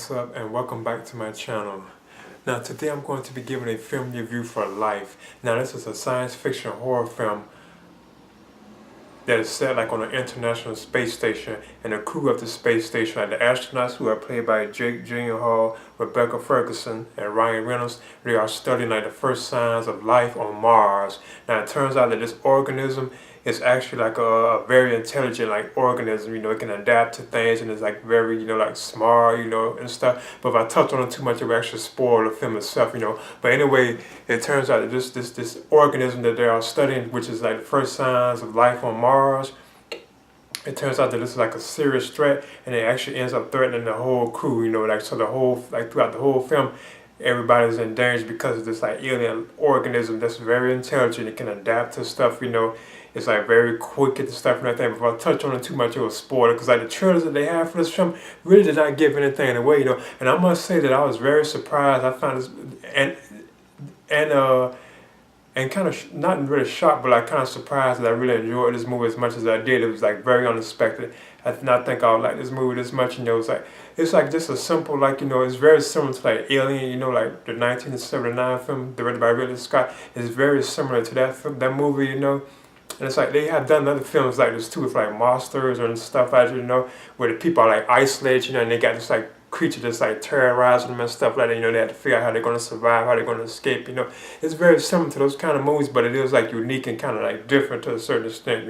what's up, and welcome back to my channel. Now today I'm going to be giving a film review for Life. Now this is a science fiction horror film that is set like on an international space station, and the crew of the space station, like the astronauts who are played by Jake Gyllenhaal, Rebecca Ferguson, and Ryan Reynolds, they are studying like the first signs of life on Mars. Now it turns out that this organism is actually like a very intelligent like organism. It can adapt to things, and it's like very like smart, and stuff. But if I touch on it too much, it will actually spoil the film itself. But anyway, it turns out that this organism that they are studying, which is like the first signs of life on Mars, it turns out that this is like a serious threat, and it actually ends up threatening the whole crew. So the whole throughout the whole film, everybody's in danger because of this like alien organism that's very intelligent. It can adapt to stuff. It's like very quick and stuff and everything. But if I touch on it too much, it will spoil it. Because like the trailers that they have for this film really did not give anything away. And I must say that I was very surprised. I found this and kind of not really shocked, but like kind of surprised that I really enjoyed this movie as much as I did. It was like very unexpected. I did not think I would like this movie this much. It's like just a simple it's very similar to like Alien. Like the 1979 film directed by Ridley Scott. It's very similar to that movie. And it's like they have done other films like this too, with like monsters and stuff like where the people are like isolated, and they got this like creature that's like terrorizing them and stuff like that. They have to figure out how they're gonna survive, how they're gonna escape. It's very similar to those kind of movies, but it is like unique and kind of like different to a certain extent.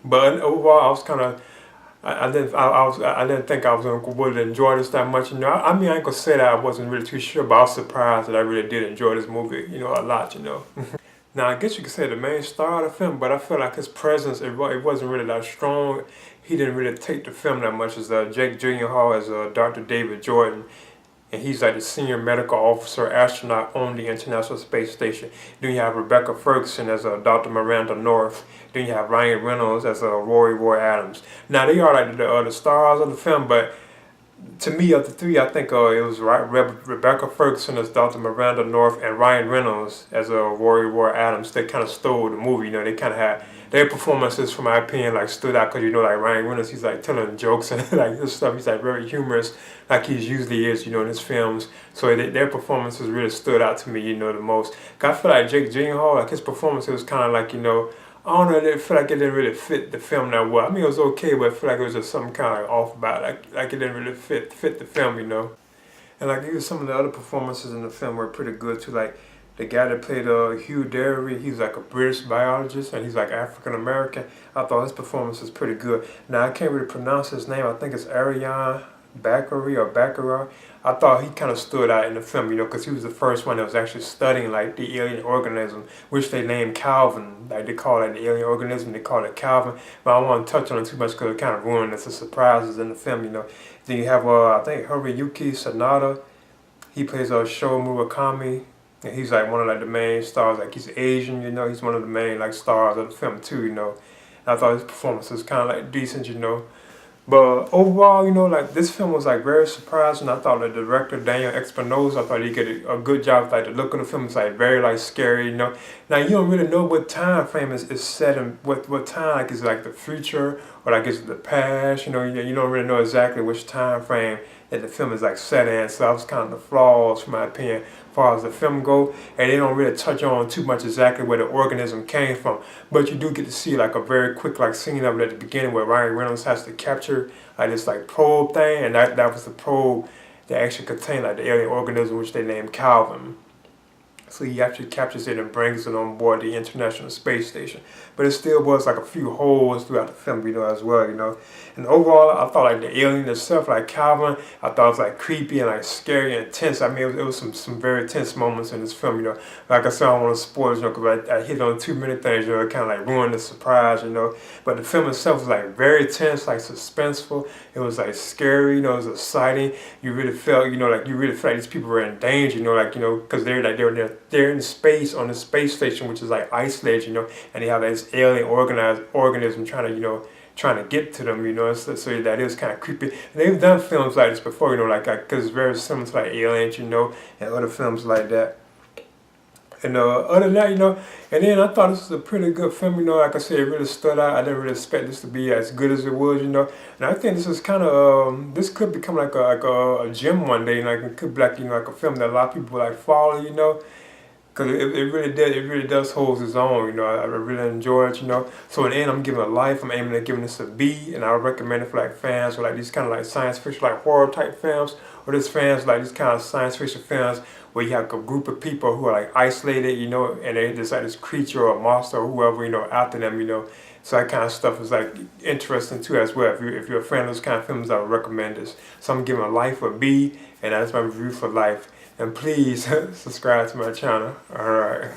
But overall, I was kind of I didn't think I was gonna enjoy this that much. I mean, I ain't gonna say that I wasn't really too sure, but I was surprised that I really did enjoy this movie. A lot. Now, I guess you could say the main star of the film, but I feel like his presence, it wasn't really that strong. He didn't really take the film that much as Jake Gyllenhaal as Dr. David Jordan, and he's like the senior medical officer astronaut on the International Space Station. Then you have Rebecca Ferguson as Dr. Miranda North. Then you have Ryan Reynolds as Roy Adams. Now, they are like the stars of the film, but to me, of the three, I think it was Rebecca Ferguson as Dr. Miranda North and Ryan Reynolds as Roy Adams. They kind of stole the movie. They kind of had their performances, from my opinion, like stood out because like Ryan Reynolds, he's like telling jokes and like this stuff. He's like very humorous, like he usually is, in his films. So their performances really stood out to me, the most. I feel like Jake Gyllenhaal, like his performance, it was kind of like I don't know, I feel like it didn't really fit the film that well. I mean, it was okay, but I feel like it was just something kind of off about it. Like it didn't really fit the film, And like even some of the other performances in the film were pretty good too. Like the guy that played Hugh Derry, he's like a British biologist, and he's like African American. I thought his performance was pretty good. Now I can't really pronounce his name. I think it's Ariane Baccarat. I thought he kind of stood out in the film, because he was the first one that was actually studying like the alien organism, which they named Calvin. Like they call it the alien organism, they call it Calvin. But I don't want to touch on it too much because it kind of ruined the surprises in the film. Then you have I think Haruyuki Sanada. He plays Sho Murakami, and he's like one of like the main stars. Like he's Asian, he's one of the main like stars of the film too. And I thought his performance was kind of like decent. But overall, like this film was like very surprising. I thought the director Daniel Espinosa, I thought he did a good job. Like the look of the film is like very like scary. Now you don't really know what time frame is set in, what time, like is it like the future or like is it the past? You don't really know exactly which time frame that the film is like set in. So that was kind of the flaws, from my opinion, as far as the film go. And they don't really touch on too much exactly where the organism came from. But you do get to see like a very quick like scene of it at the beginning where Ryan Reynolds has to capture like this like probe thing, and that was the probe that actually contained like the alien organism, which they named Calvin. So he actually captures it and brings it on board the International Space Station. But it still was like a few holes throughout the film, as well, And overall, I thought like the alien itself, like Calvin, I thought it was like creepy and like scary and tense. I mean, it was some very tense moments in this film, Like I said, I don't want to spoil it, because I hit on too many things, it kind of like ruined the surprise, But the film itself was like very tense, like suspenseful. It was like scary, it was exciting. You really felt, like you really felt like these people were in danger, because they're in space on the space station, which is like isolated, and they have this alien organism trying to get to them, so that is kind of creepy. And they've done films like this before, because it's very similar to like Aliens, and other films like that. And other than that, and then I thought this was a pretty good film, like I said, it really stood out. I didn't really expect this to be as good as it was. And I think this is kind of, this could become like a gem one day, like it could be like, like a film that a lot of people like follow. Because it really does hold its own. I really enjoy it. So in the end, I'm giving it a life. I'm aiming at giving this a B, and I would recommend it for like fans or like these kind of like science fiction, like horror type films, or just fans like these kind of science fiction films where you have a group of people who are like isolated, and they just like this creature or monster or whoever, after them. So that kind of stuff is like interesting too as well. If you're a fan of those kind of films, I would recommend this. So I'm giving life a B, and that's my review for life. And please subscribe to my channel. Alright.